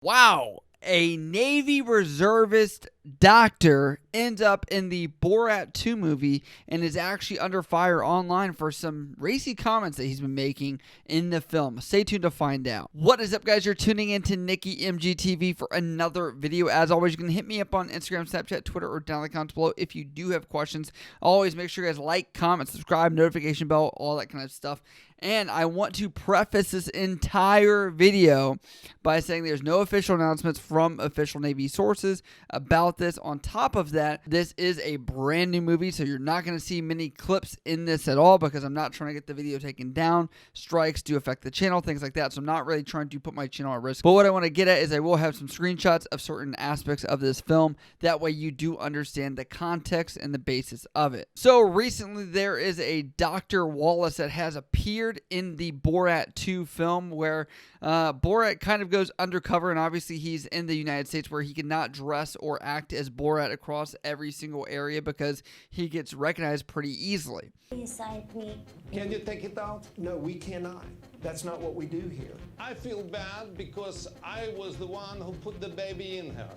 Wow. A Navy reservist doctor ends up in the Borat 2 movie and is actually under fire online for some racy comments that he's been making in the film. Stay tuned to find out. What is up, guys? You're tuning in to NickyMGTV for another video. As always, you can hit me up on Instagram, Snapchat, Twitter, or down in the comments below if you do have questions. Always make sure you guys like, comment, subscribe, notification bell, all that kind of stuff. And I want to preface this entire video by saying there's no official announcements from official Navy sources about this. On top of that, this is a brand new movie, so you're not going to see many clips in this at all because I'm not trying to get the video taken down. Strikes do affect the channel, things like that, so I'm not really trying to put my channel at risk. But what I want to get at is I will have some screenshots of certain aspects of this film. That way you do understand the context and the basis of it. So recently there is a Dr. Wallace that has appeared in the Borat 2 film where Borat kind of goes undercover, and obviously he's in the United States where he cannot dress or act as Borat across every single area because he gets recognized pretty easily. Inside me. Can you take it out? No, we cannot. That's not what we do here. I feel bad because I was the one who put the baby in her.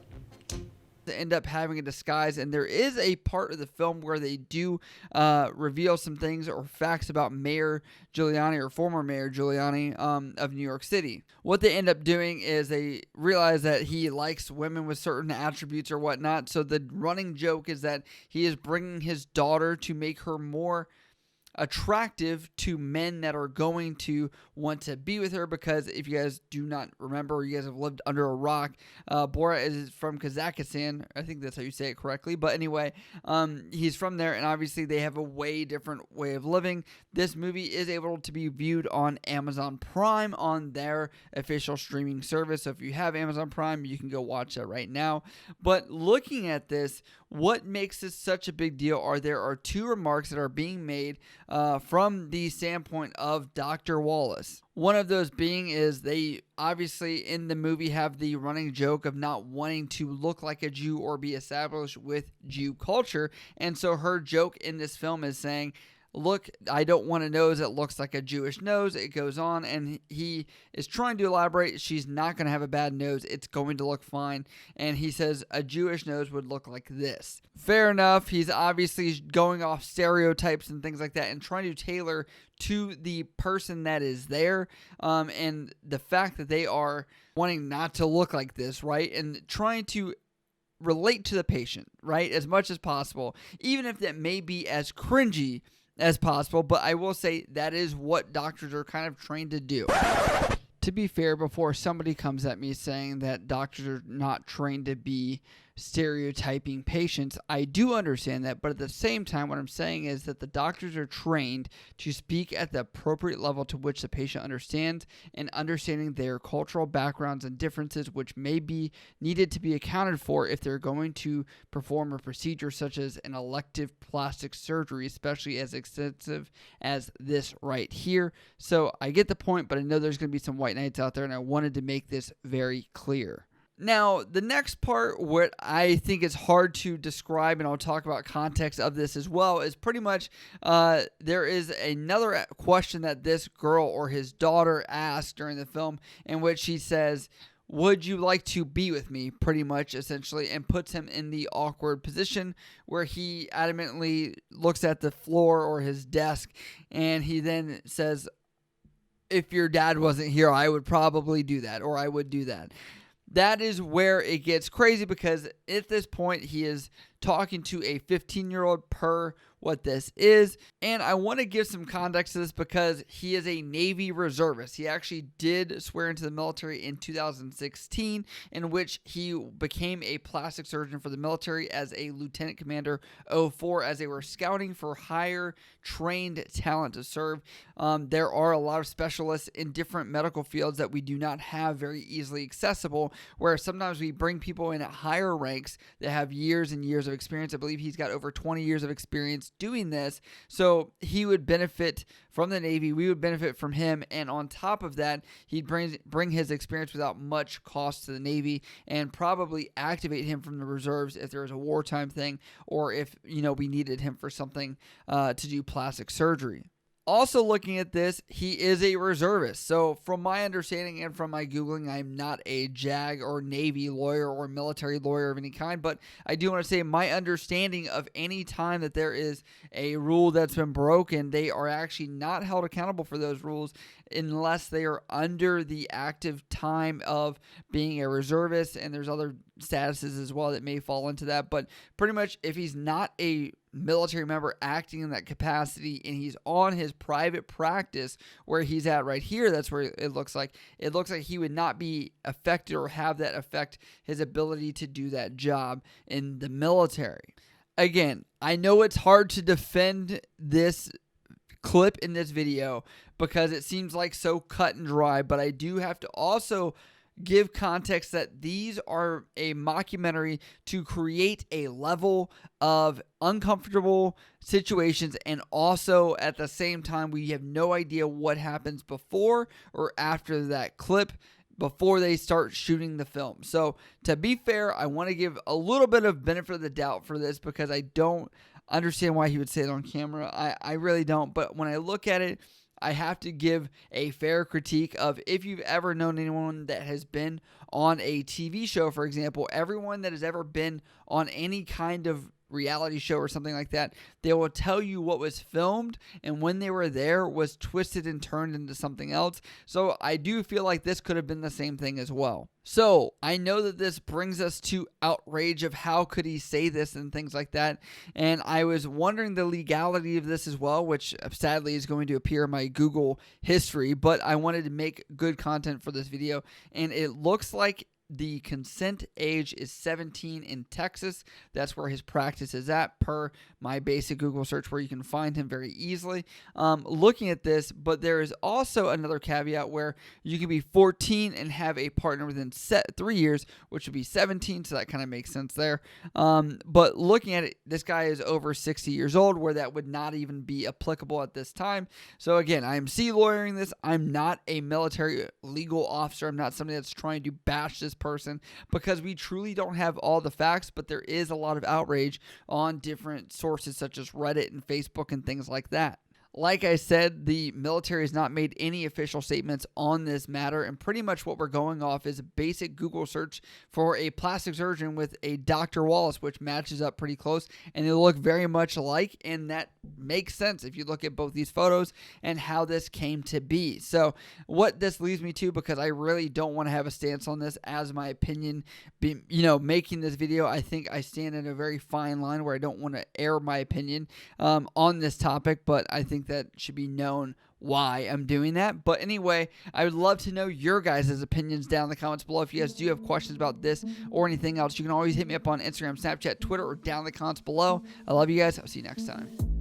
To end up having a disguise, and there is a part of the film where they do reveal some things or facts about Mayor Giuliani, or former Mayor Giuliani, of New York City. What they end up doing is they realize that he likes women with certain attributes or whatnot, so the running joke is that he is bringing his daughter to make her more attractive to men that are going to want to be with her, because if you guys do not remember, or you guys have lived under a rock, Borat is from Kazakhstan. I think that's how you say it correctly, but anyway, he's from there, and obviously they have a way different way of living. This movie is able to be viewed on Amazon Prime on their official streaming service, so if you have Amazon Prime, you can go watch that right now. But looking at this, what makes this such a big deal are there are two remarks that are being made from the standpoint of Dr. Wallace. One of those being is they obviously in the movie have the running joke of not wanting to look like a Jew or be established with Jew culture. And so her joke in this film is saying, look, I don't want a nose that looks like a Jewish nose. It goes on, and he is trying to elaborate. She's not going to have a bad nose. It's going to look fine. And he says a Jewish nose would look like this. Fair enough. He's obviously going off stereotypes and things like that and trying to tailor to the person that is there. And the fact that they are wanting not to look like this, right? And trying to relate to the patient, right? As much as possible, even if that may be as cringy as possible, but I will say that is what doctors are kind of trained to do. To be fair, before somebody comes at me saying that doctors are not trained to be stereotyping patients, I do understand that, but at the same time, what I'm saying is that the doctors are trained to speak at the appropriate level to which the patient understands, and understanding their cultural backgrounds and differences which may be needed to be accounted for if they're going to perform a procedure such as an elective plastic surgery, especially as extensive as this right here. So I get the point, but I know there's going to be some white knights out there, and I wanted to make this very clear. Now, the next part, what I think is hard to describe, and I'll talk about context of this as well, is pretty much there is another question that this girl or his daughter asked during the film, in which she says, would you like to be with me, pretty much, essentially, and puts him in the awkward position where he adamantly looks at the floor or his desk, and he then says, if your dad wasn't here, I would probably do that, or I would do that. That is where it gets crazy, because at this point he is talking to a 15-year-old per what this is. And I want to give some context to this because he is a Navy reservist. He actually did swear into the military in 2016, in which he became a plastic surgeon for the military as a lieutenant commander 04, as they were scouting for higher trained talent to serve. There are a lot of specialists in different medical fields that we do not have very easily accessible, where sometimes we bring people in at higher ranks that have years and years of experience. I believe he's got over 20 years of experience doing this, so he would benefit from the Navy. We would benefit from him, and on top of that, he'd bring his experience without much cost to the Navy, and probably activate him from the reserves if there was a wartime thing, or if we needed him for something to do plastic surgery. Also looking at this, he is a reservist. So from my understanding and from my Googling, I'm not a JAG or Navy lawyer or military lawyer of any kind, but I do want to say my understanding of any time that there is a rule that's been broken, they are actually not held accountable for those rules unless they are under the active time of being a reservist, and there's other statuses as well that may fall into that. But pretty much if he's not a military member acting in that capacity and he's on his private practice where he's at right here, that's where it looks like he would not be affected or have that affect his ability to do that job in the military. Again, I know it's hard to defend this clip in this video because it seems like so cut and dry, but I do have to also give context that these are a mockumentary to create a level of uncomfortable situations, and also at the same time we have no idea what happens before or after that clip, before they start shooting the film. So to be fair, I want to give a little bit of benefit of the doubt for this because I don't understand why he would say it on camera. I really don't, but when I look at it, I have to give a fair critique of if you've ever known anyone that has been on a TV show, for example, everyone that has ever been on any kind of reality show or something like that, they will tell you what was filmed and when they were there was twisted and turned into something else. So I do feel like this could have been the same thing as well. So I know that this brings us to outrage of how could he say this and things like that. And I was wondering the legality of this as well, which sadly is going to appear in my Google history, but I wanted to make good content for this video. And it looks like the consent age is 17 in Texas. That's where his practice is at, per my basic Google search, where you can find him very easily. Looking at this, but there is also another caveat where you can be 14 and have a partner within 3 years, which would be 17, so that kind of makes sense there. But looking at it, this guy is over 60 years old, where that would not even be applicable at this time. So again, I am lawyering this. I'm not a military legal officer. I'm not somebody that's trying to bash this person because we truly don't have all the facts, but there is a lot of outrage on different sources such as Reddit and Facebook and things like that. Like I said, the military has not made any official statements on this matter, and pretty much what we're going off is a basic Google search for a plastic surgeon with a Dr. Wallace, which matches up pretty close, and they look very much alike, and that makes sense if you look at both these photos and how this came to be. So what this leads me to, because I really don't want to have a stance on this as my opinion, making this video, I think I stand in a very fine line where I don't want to air my opinion on this topic, but I think that should be known why I'm doing that. But anyway, I would love to know your guys' opinions down in the comments below. If you guys do have questions about this or anything else, you can always hit me up on Instagram, Snapchat, Twitter, or down in the comments below. I love you guys. I'll see you next time.